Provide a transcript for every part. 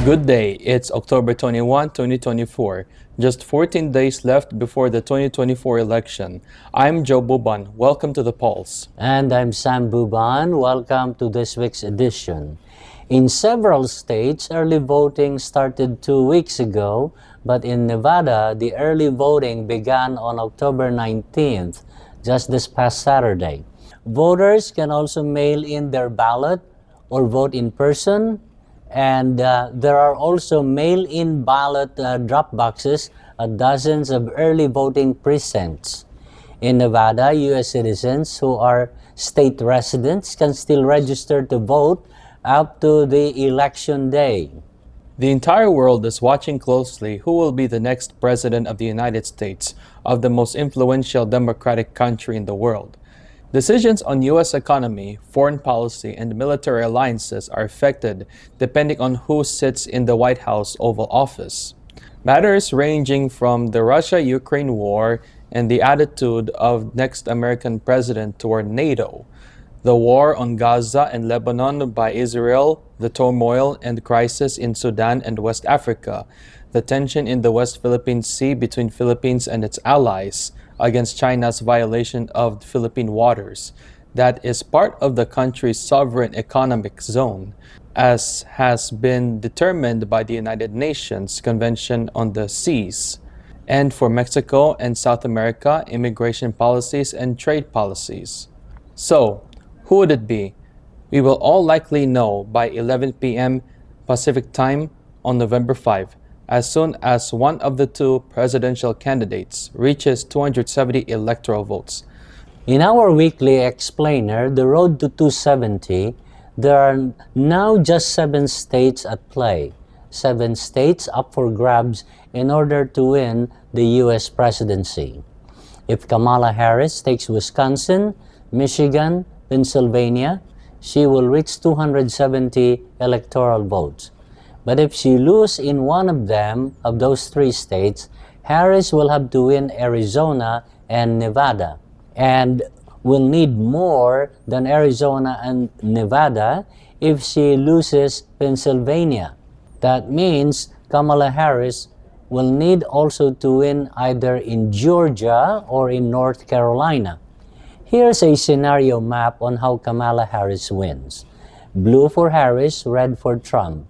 Good day, it's October 21, 2024. Just 14 days left before the 2024 election. I'm Joe Buban. Welcome to the polls. And I'm Sam Buban. Welcome to this week's edition. In several states, early voting started 2 weeks ago, but in Nevada, the early voting began on October 19th, just this past Saturday. Voters can also mail in their ballot or vote in person, and there are also mail-in ballot drop boxes at dozens of early voting precincts. In Nevada, U.S. citizens who are state residents can still register to vote up to the election day. The entire world is watching closely who will be the next president of the United States, of the most influential democratic country in the world. Decisions on U.S. economy, foreign policy, and military alliances are affected depending on who sits in the White House Oval Office. Matters ranging from the Russia-Ukraine war and the attitude of next American president toward NATO, the war on Gaza and Lebanon by Israel, the turmoil and crisis in Sudan and West Africa, the tension in the West Philippine Sea between Philippines and its allies, against China's violation of Philippine waters that is part of the country's sovereign economic zone, as has been determined by the United Nations Convention on the Seas, and for Mexico and South America, immigration policies and trade policies. So, who would it be? We will all likely know by 11 p.m. Pacific Time on November 5. As soon as one of the two presidential candidates reaches 270 electoral votes. In our weekly explainer, The Road to 270, there are now just 7 states at play. 7 states up for grabs in order to win the U.S. presidency. If Kamala Harris takes Wisconsin, Michigan, Pennsylvania, she will reach 270 electoral votes. But if she loses in one of them, of those 3 states, Harris will have to win Arizona and Nevada, and will need more than Arizona and Nevada if she loses Pennsylvania. That means Kamala Harris will need also to win either in Georgia or in North Carolina. Here's a scenario map on how Kamala Harris wins. Blue for Harris, red for Trump.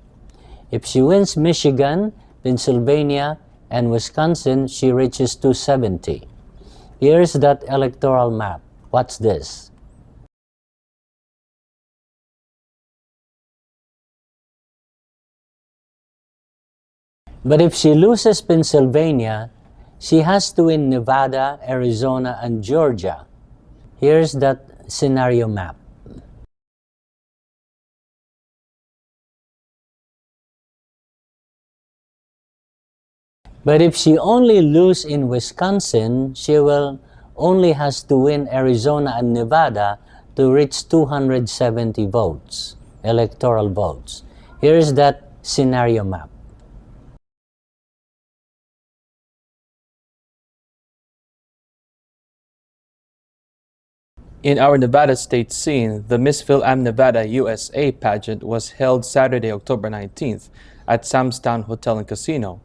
If she wins Michigan, Pennsylvania, and Wisconsin, she reaches 270. Here's that electoral map. What's this? But if she loses Pennsylvania, she has to win Nevada, Arizona, and Georgia. Here's that scenario map. But if she only loses in Wisconsin, she will only has to win Arizona and Nevada to reach 270 votes, electoral votes. Here's that scenario map. In our Nevada state scene, the Miss Phil-Am Nevada USA pageant was held Saturday, October 19th at Sam's Town Hotel and Casino.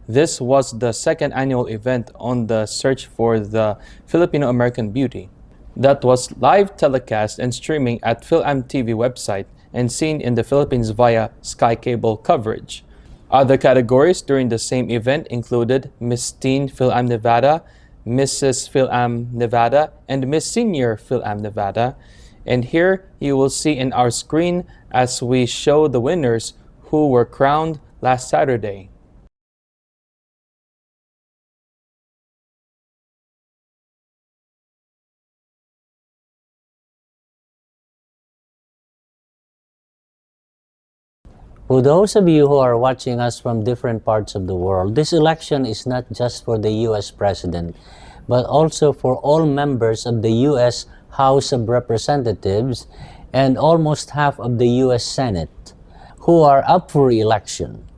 This was the 2nd annual event on the search for the Filipino-American beauty that was live telecast and streaming at Phil-Am TV website and seen in the Philippines via Sky Cable coverage. Other categories during the same event included Miss Teen Phil-Am Nevada, Mrs. Phil-Am Nevada, and Miss Senior Phil-Am Nevada. And here you will see in our screen as we show the winners who were crowned last Saturday. For those of you who are watching us from different parts of the world, this election is not just for the U.S. President, but also for all members of the U.S. House of Representatives and almost half of the U.S. Senate, who are up for election.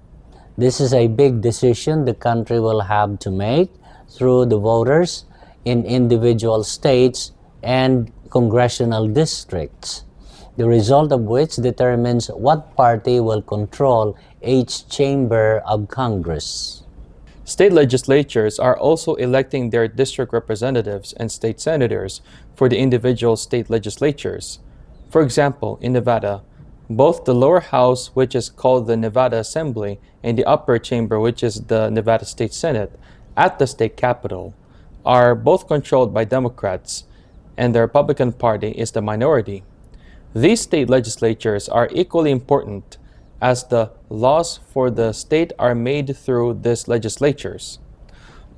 This is a big decision the country will have to make through the voters in individual states and congressional districts. the result of which determines what party will control each chamber of Congress. State legislatures are also electing their district representatives and state senators for the individual state legislatures. For example, in Nevada, both the lower house, which is called the Nevada Assembly, and the upper chamber, which is the Nevada State Senate, at the state capitol, are both controlled by Democrats, and the Republican Party is the minority. These state legislatures are equally important as the laws for the state are made through these legislatures.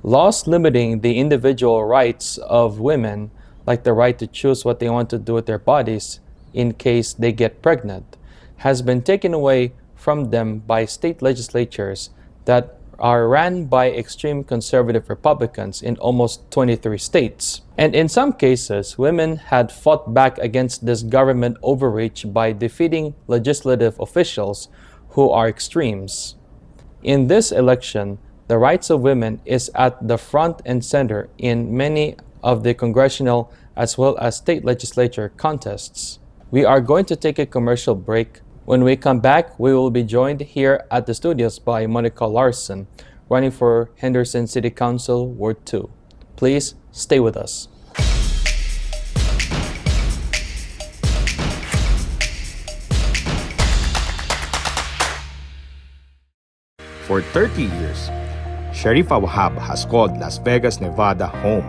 Laws limiting the individual rights of women, like the right to choose what they want to do with their bodies in case they get pregnant, has been taken away from them by state legislatures that are ran by extreme conservative Republicans in almost 23 states. And in some cases, women had fought back against this government overreach by defeating legislative officials who are extremes. In this election, the rights of women is at the front and center in many of the congressional as well as state legislature contests. We are going to take a commercial break. When we come back, we will be joined here at the studios by Monica Larson, running for Henderson City Council, Ward 2. Please stay with us. For 30 years, Sharifa Wahab has called Las Vegas, Nevada home.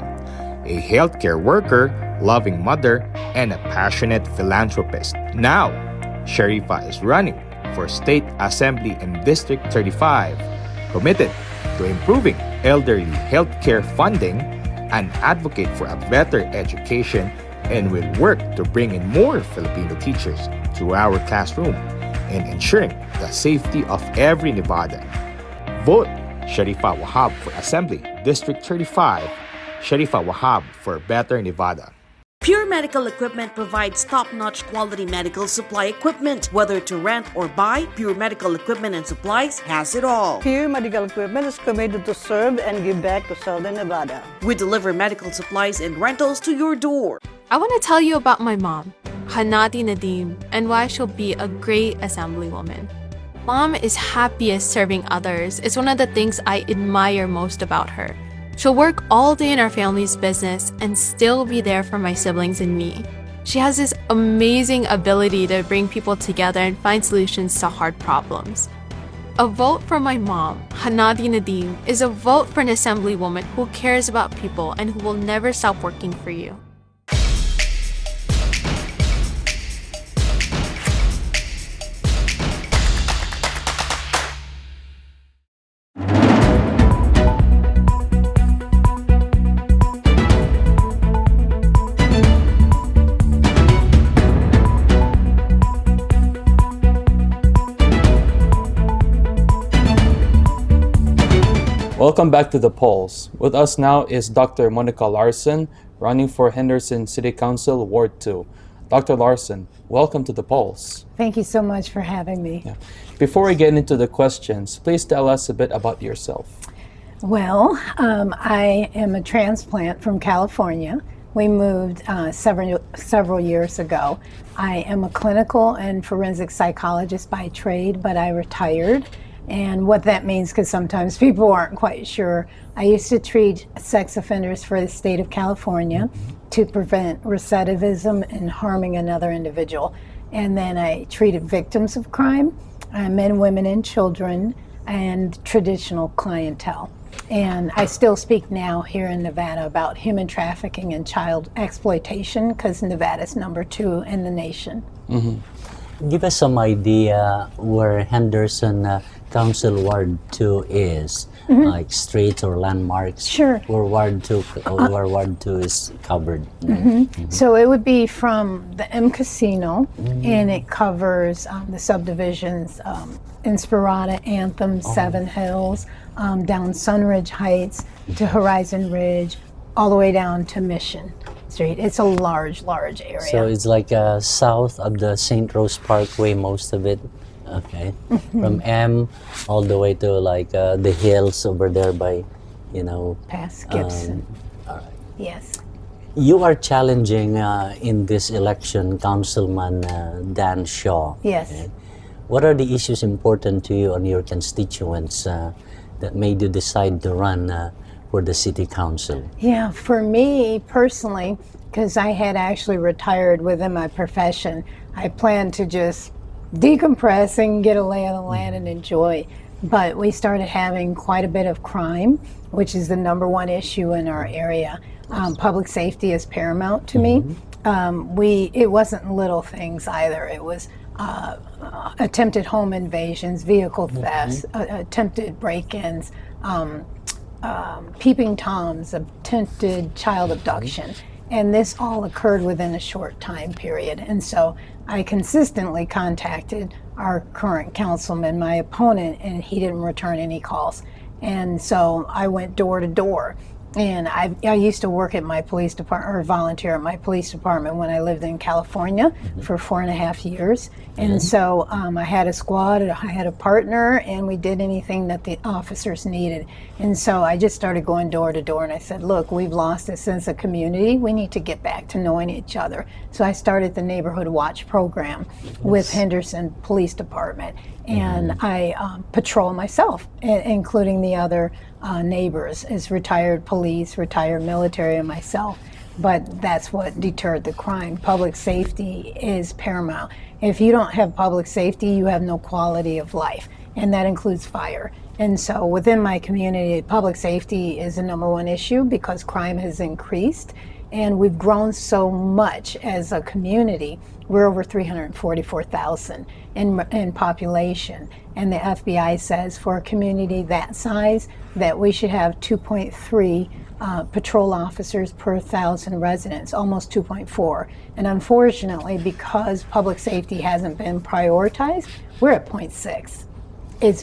A healthcare worker, loving mother, and a passionate philanthropist. Now, Sharifa is running for State Assembly in District 35, committed to improving elderly healthcare funding, and advocate for a better education, and will work to bring in more Filipino teachers to our classroom and ensuring the safety of every Nevada. Vote Sharifa Wahab for Assembly District 35. Sharifa Wahab for Better Nevada. Pure Medical Equipment provides top-notch quality medical supply equipment. Whether to rent or buy, Pure Medical Equipment and Supplies has it all. Pure Medical Equipment is committed to serve and give back to Southern Nevada. We deliver medical supplies and rentals to your door. I want to tell you about my mom, Hanati Nadim, and why she'll be a great assemblywoman. Mom is happiest serving others. It's one of the things I admire most about her. She'll work all day in our family's business and still be there for my siblings and me. She has this amazing ability to bring people together and find solutions to hard problems. A vote for my mom, Hanadi Nadim, is a vote for an assemblywoman who cares about people and who will never stop working for you. Welcome back to The Polls. With us now is Dr. Monica Larson, running for Henderson City Council, Ward 2. Dr. Larson, welcome to The Polls. Thank you so much for having me. Yeah. Before we get into the questions, please tell us a bit about yourself. Well, I am a transplant from California. We moved several years ago. I am a clinical and forensic psychologist by trade, but I retired. And what that means, because sometimes people aren't quite sure, I used to treat sex offenders for the state of California to prevent recidivism and harming another individual. And then I treated victims of crime, men, women, and children, and traditional clientele. And I still speak now here in Nevada about human trafficking and child exploitation, because Nevada's #2 in the nation. Mm-hmm. Give us some idea where Henderson Council Ward 2 is, like streets or landmarks. Sure. Where Ward 2 is covered. So it would be from the M Casino, and it covers the subdivisions Inspirada, Anthem, Seven Hills, down Sunridge Heights to Horizon Ridge, all the way down to Mission Street. It's a large area. So it's like south of the St. Rose Parkway, most of it. Okay. From M all the way to like the hills over there by, past Gibson. All right. Yes. You are challenging in this election Councilman Dan Shaw. Yes. Okay? What are the issues important to you and your constituents that made you decide to run for the city council? Yeah, for me personally, because I had actually retired within my profession, I planned to just decompress and get a lay of the land and enjoy. But we started having quite a bit of crime, which is the number one issue in our area. Public safety is paramount to me. It wasn't little things either. It was attempted home invasions, vehicle thefts, attempted break-ins, peeping toms, attempted child abduction. And this all occurred within a short time period. And so I consistently contacted our current councilman, my opponent, and he didn't return any calls. And so I went door to door. And I used to work at my police department, or volunteer at my police department when I lived in California for 4.5 years. And so I had a squad, I had a partner, and we did anything that the officers needed. And so I just started going door to door, and I said, look, we've lost a sense of community. We need to get back to knowing each other. So I started the Neighborhood Watch program with Henderson Police Department. And I patrol myself, including the other neighbors, as retired police, retired military, and myself. But that's what deterred the crime. Public safety is paramount. If you don't have public safety, you have no quality of life, and that includes fire. And so within my community, public safety is the number one issue because crime has increased. And we've grown so much as a community. We're over 344,000 in population. And the FBI says for a community that size that we should have 2.3 patrol officers per 1,000 residents, almost 2.4. And unfortunately, because public safety hasn't been prioritized, we're at 0.6.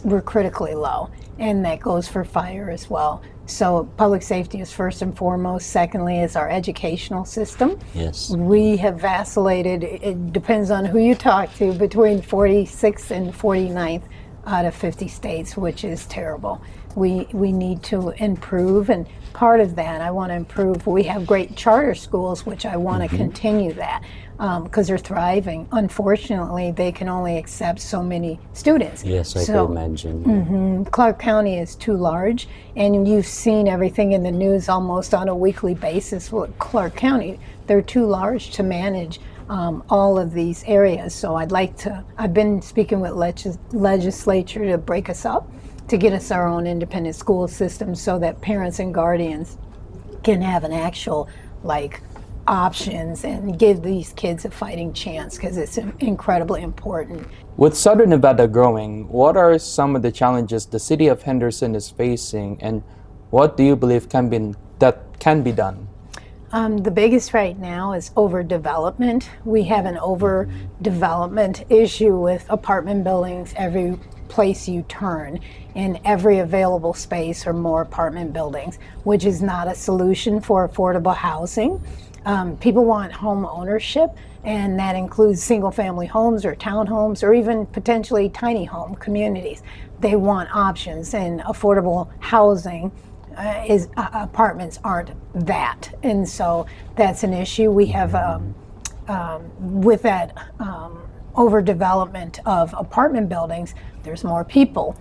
We're critically low, and that goes for fire as well. So public safety is first and foremost. Secondly is our educational system. Yes. We have vacillated, it depends on who you talk to, between 46th and 49th out of 50 states, which is terrible. We need to improve, and part of that I want to improve. We have great charter schools, which I want to continue that because they're thriving. Unfortunately, they can only accept so many students. Yes, I can imagine. Clark County is too large, and you've seen everything in the news almost on a weekly basis with Clark County. They're too large to manage all of these areas. So I've been speaking with legislature to break us up, to get us our own independent school system so that parents and guardians can have an actual options and give these kids a fighting chance, because it's incredibly important. With Southern Nevada growing, what are some of the challenges the city of Henderson is facing, and what do you believe can be done? The biggest right now is overdevelopment. We have an overdevelopment issue with apartment buildings every place you turn. In every available space or more apartment buildings, which is not a solution for affordable housing. People want home ownership, and that includes single family homes or townhomes or even potentially tiny home communities. They want options, and affordable housing apartments aren't that. And so that's an issue. We have, with that overdevelopment of apartment buildings, there's more people.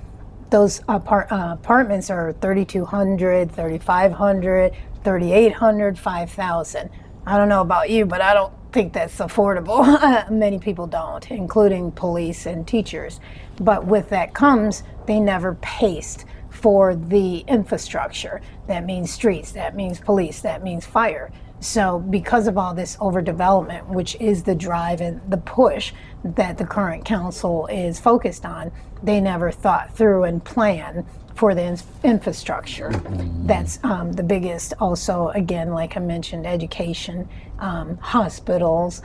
Those apartments are 3,200, 3,500, 3,800, 5,000. I don't know about you, but I don't think that's affordable. Many people don't, including police and teachers. But with that comes, they never paced for the infrastructure. That means streets, that means police, that means fire. So because of all this overdevelopment, which is the drive and the push that the current council is focused on, they never thought through and planned for the infrastructure. That's the biggest. Also, again, like I mentioned, education, hospitals,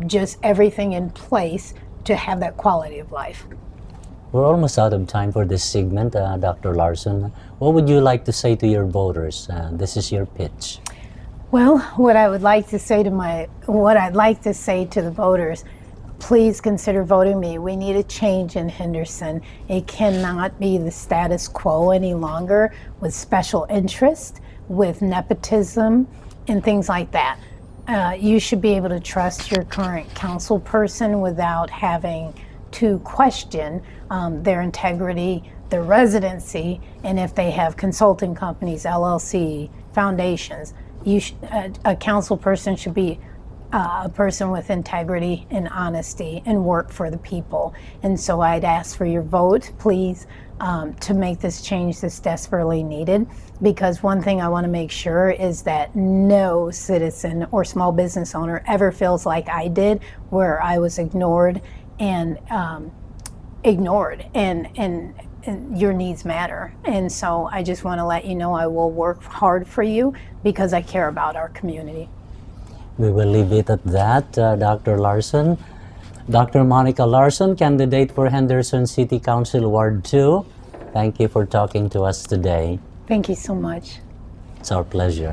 just everything in place to have that quality of life. We're almost out of time for this segment, Dr. Larson. What would you like to say to your voters? This is your pitch. Well, what I'd like to say to the voters, please consider voting me. We need a change in Henderson. It cannot be the status quo any longer with special interest, with nepotism, and things like that. You should be able to trust your current council person without having to question their integrity, their residency, and if they have consulting companies, LLC, foundations. A council person should be a person with integrity and honesty and work for the people. And so I'd ask for your vote, please, to make this change that's desperately needed. Because one thing I want to make sure is that no citizen or small business owner ever feels like I did, where I was ignored and your needs matter. And so I just want to let you know I will work hard for you because I care about our community. We will leave it at that, Dr. Larson. Dr. Monica Larson, candidate for Henderson City Council Ward 2. Thank you for talking to us today. Thank you so much. It's our pleasure.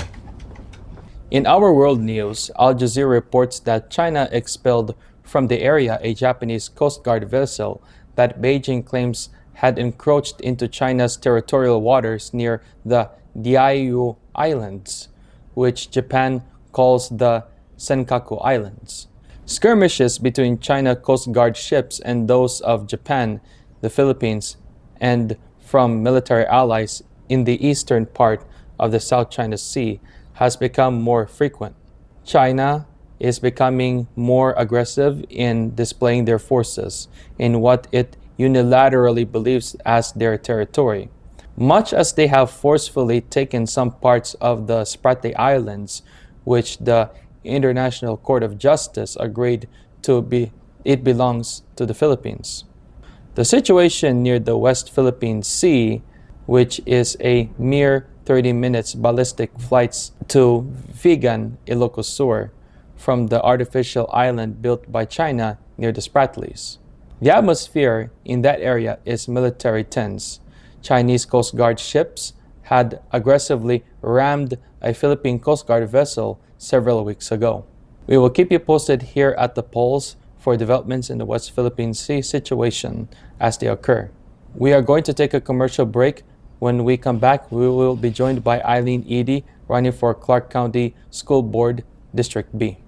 In our world news, Al Jazeera reports that China expelled from the area a Japanese Coast Guard vessel that Beijing claims had encroached into China's territorial waters near the Diaoyu Islands, which Japan calls the Senkaku Islands. Skirmishes between China Coast Guard ships and those of Japan, the Philippines, and from military allies in the eastern part of the South China Sea has become more frequent. China is becoming more aggressive in displaying their forces in what it unilaterally believes as their territory. Much as they have forcefully taken some parts of the Spratly Islands, which the International Court of Justice agreed it belongs to the Philippines. The situation near the West Philippine Sea, which is a mere 30 minutes ballistic flights to Vigan, Ilocos Sur, from the artificial island built by China near the Spratlys. The atmosphere in that area is military tense. Chinese Coast Guard ships had aggressively rammed a Philippine Coast Guard vessel several weeks ago. We will keep you posted here at the polls for developments in the West Philippine Sea situation as they occur. We are going to take a commercial break. When we come back, we will be joined by Eileen Eady, running for Clark County School Board, District B.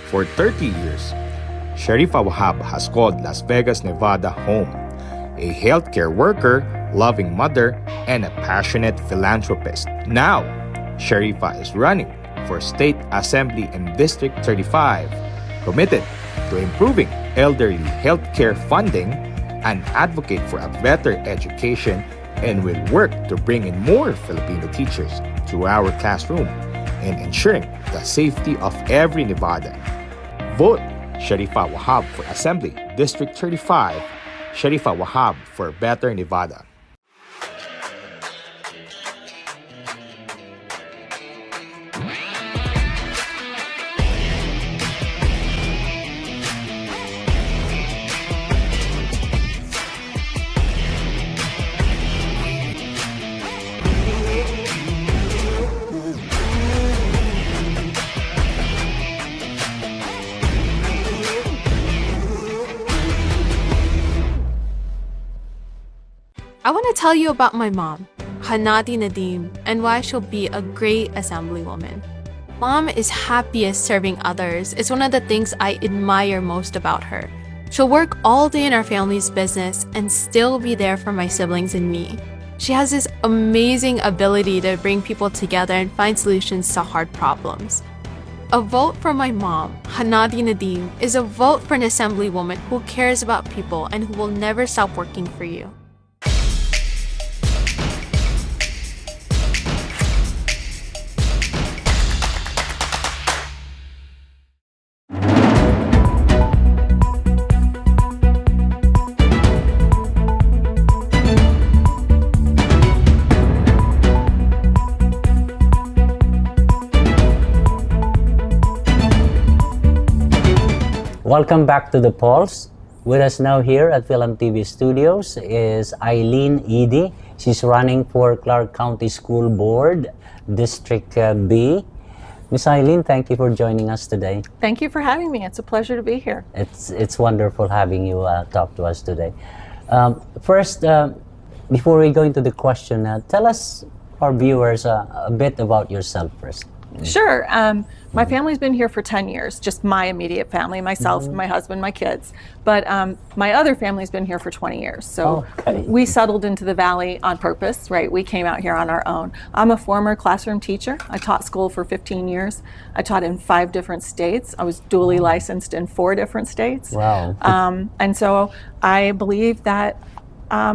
For 30 years, Sharifa Wahab has called Las Vegas, Nevada home. A healthcare worker, loving mother, and a passionate philanthropist. Now, Sharifa is running for State Assembly in District 35, committed to improving elderly healthcare funding, and advocate for a better education, and will work to bring in more Filipino teachers to our classroom and ensuring the safety of every Nevada. Vote Sharifa Wahab for Assembly District 35. Sharifa Wahab for Better Nevada. I want to tell you about my mom, Hanati Nadim, and why she'll be a great assemblywoman. Mom is happiest serving others. It's one of the things I admire most about her. She'll work all day in our family's business and still be there for my siblings and me. She has this amazing ability to bring people together and find solutions to hard problems. A vote for my mom, Hanati Nadim, is a vote for an assemblywoman who cares about people and who will never stop working for you. Welcome back to the polls. With us now here at Film TV Studios is Eileen Eady. She's running for Clark County School Board, District B. Miss Eileen, thank you for joining us today. Thank you for having me. It's a pleasure to be here. It's wonderful having you talk to us today. First, before we go into the question, tell us, our viewers, a bit about yourself first. Sure. My family's been here for 10 years, just my immediate family, myself, my husband, my kids. But my other family's been here for 20 years. So we settled into the Valley on purpose, right? We came out here on our own. I'm a former classroom teacher. I taught school for 15 years. I taught in 5 different states. I was dually licensed in 4 different states. Wow. And so I believe that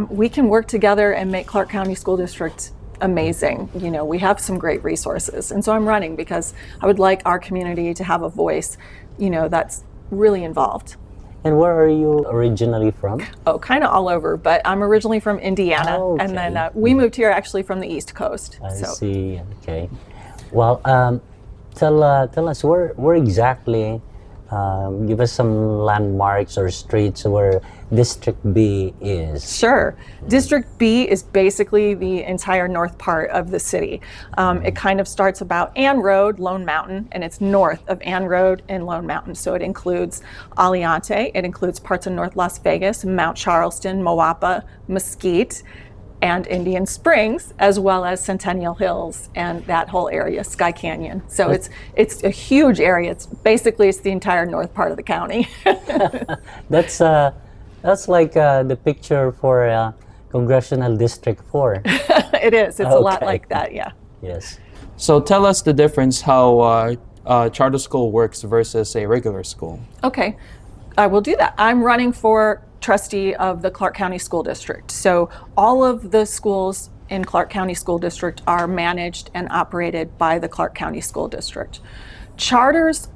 we can work together and make Clark County School District amazing. You know, we have some great resources. And so I'm running because I would like our community to have a voice, you know, that's really involved. And where are you originally from? Oh, kind of all over, but I'm originally from Indiana. Okay. And then we moved here actually from the East Coast. I see, okay. Well, tell us where exactly, give us some landmarks or streets where District B is. Sure. District B is basically the entire north part of the city. It kind of starts about Ann Road, Lone Mountain, and it's north of Ann Road and Lone Mountain. So it includes Aliante, it includes parts of North Las Vegas, Mount Charleston, Moapa, Mesquite, and Indian Springs, as well as Centennial Hills and that whole area, Sky Canyon. So it's a huge area. It's the entire north part of the county. That's like the picture for Congressional District 4. It is. It's a lot like that, yeah. Yes. So tell us the difference how charter school works versus a regular school. Okay, I will do that. I'm running for trustee of the Clark County School District. So all of the schools in Clark County School District are managed and operated by the Clark County School District. Charters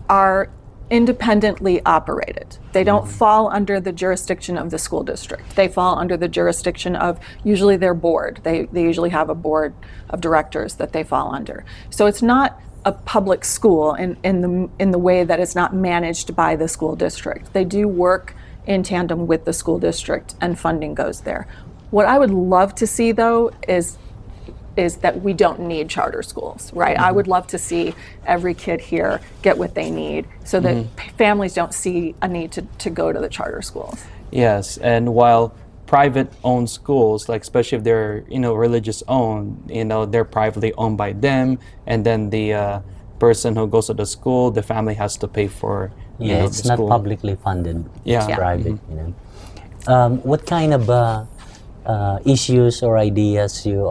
are independently operated. They don't fall under the jurisdiction of the school district. They fall under the jurisdiction of usually their board. They usually have a board of directors that they fall under. So it's not a public school in the way that it's not managed by the school district. They do work in tandem with the school district and funding goes there. What I would love to see though is that we don't need charter schools, right? I would love to see every kid here get what they need so that families don't see a need to go to the charter schools. Yes, and while private-owned schools, like especially if they're religious owned, they're privately owned by them, and then the person who goes to the school, the family has to pay for it's the not school. Publicly funded. Yeah. It's private. What kind of issues or ideas you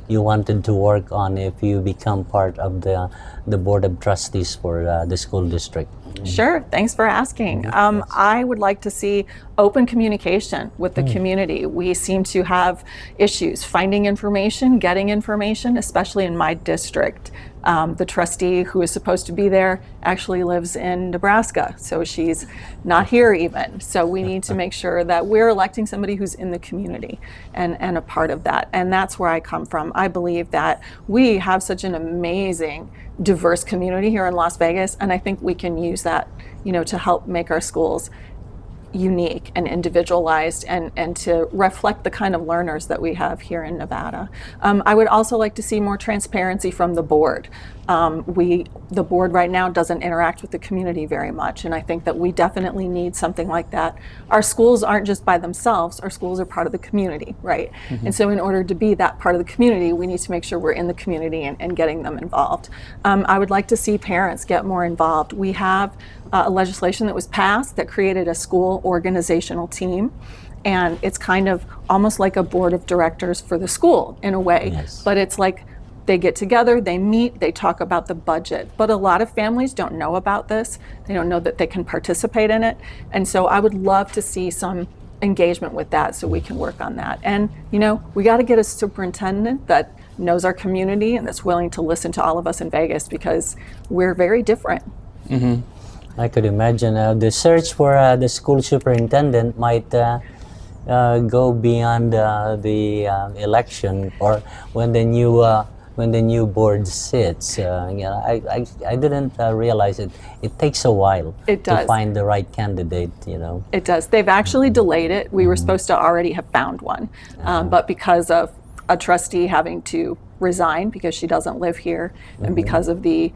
wanted to work on if you become part of the board of trustees for the school district? Sure, thanks for asking. I would like to see open communication with the community. We seem to have issues finding information, getting information, especially in my district. The trustee who is supposed to be there actually lives in Nebraska, so she's not here even. So we need to make sure that we're electing somebody who's in the community and a part of that. And that's where I come from. I believe that we have such an amazing, diverse community here in Las Vegas, and I think we can use that, to help make our schools unique and individualized and to reflect the kind of learners that we have here in Nevada. I would also like to see more transparency from the board. The board right now doesn't interact with the community very much, and I think that we definitely need something like that. Our schools aren't just by themselves, our schools are part of the community, right? And so in order to be that part of the community, we need to make sure we're in the community and getting them involved. I would like to see parents get more involved. We have a legislation that was passed that created a school organizational team, and it's kind of almost like a board of directors for the school in a way. Yes. But it's like they get together, they meet, they talk about the budget. But a lot of families don't know about this. They don't know that they can participate in it. And so I would love to see some engagement with that so we can work on that. And we got to get a superintendent that knows our community and that's willing to listen to all of us in Vegas, because we're very different. I could imagine the search for the school superintendent might go beyond the election, or when the new board sits. I didn't realize it. It takes a while to find the right candidate. It does. They've actually delayed it. We were supposed to already have found one, but because of a trustee having to resign because she doesn't live here, and because of the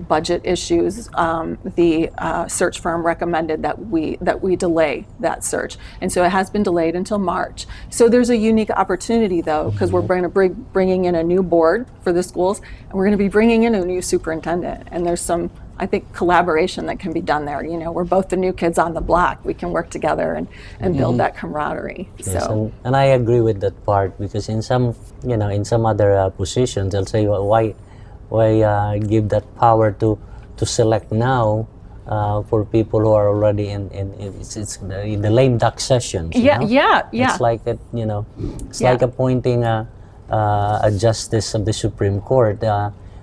budget issues, the search firm recommended that we delay that search, and so it has been delayed until March. So there's a unique opportunity, though, because we're going to bringing in a new board for the schools, and we're going to be bringing in a new superintendent, and there's some, I think, collaboration that can be done there. You know, we're both the new kids on the block. We can work together and build that camaraderie. Yes, So. and I agree with that part, because in some, in some other positions, they'll say, well, why give that power to select now for people who are already in it's the lame duck sessions. Yeah. It's like that, it's Yeah. like appointing a justice of the Supreme Court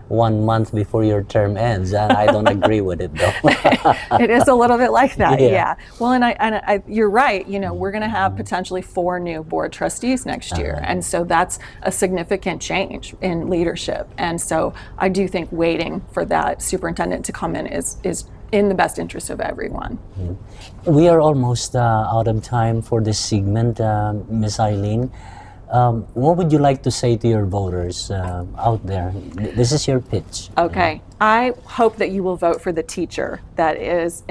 1 month before your term ends. I don't agree with it, though. It is a little bit like that, Yeah. yeah. Well, and I you're right. We're going to have potentially 4 new board trustees next year, and so that's a significant change in leadership. And so I do think waiting for that superintendent to come in is in the best interest of everyone. We are almost out of time for this segment, Ms. Eileen. What would you like to say to your voters out there? This is your pitch. Okay. I hope that you will vote for the teacher that is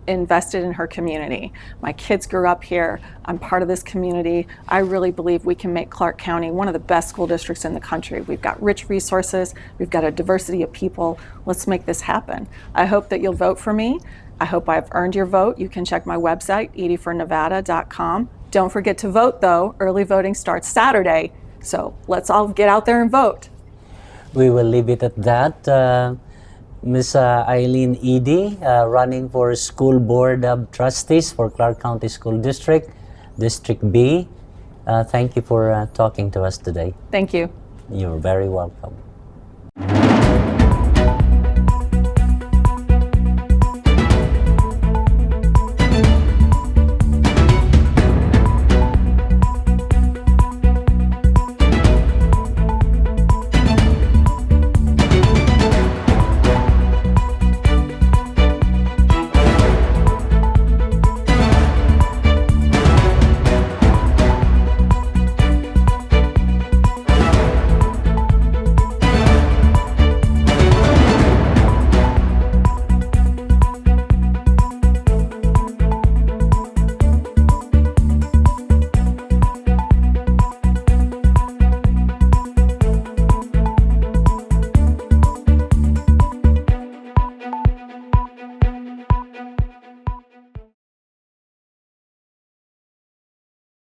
invested in her community. My kids grew up here. I'm part of this community. I really believe we can make Clark County one of the best school districts in the country. We've got rich resources. We've got a diversity of people. Let's make this happen. I hope that you'll vote for me. I hope I've earned your vote. You can check my website, ediefornevada.com. Don't forget to vote, though. Early voting starts Saturday, so let's all get out there and vote. We will leave it at that. Ms. Eileen Eady, running for School Board of Trustees for Clark County School District, District B. Thank you for talking to us today. Thank you. You're very welcome.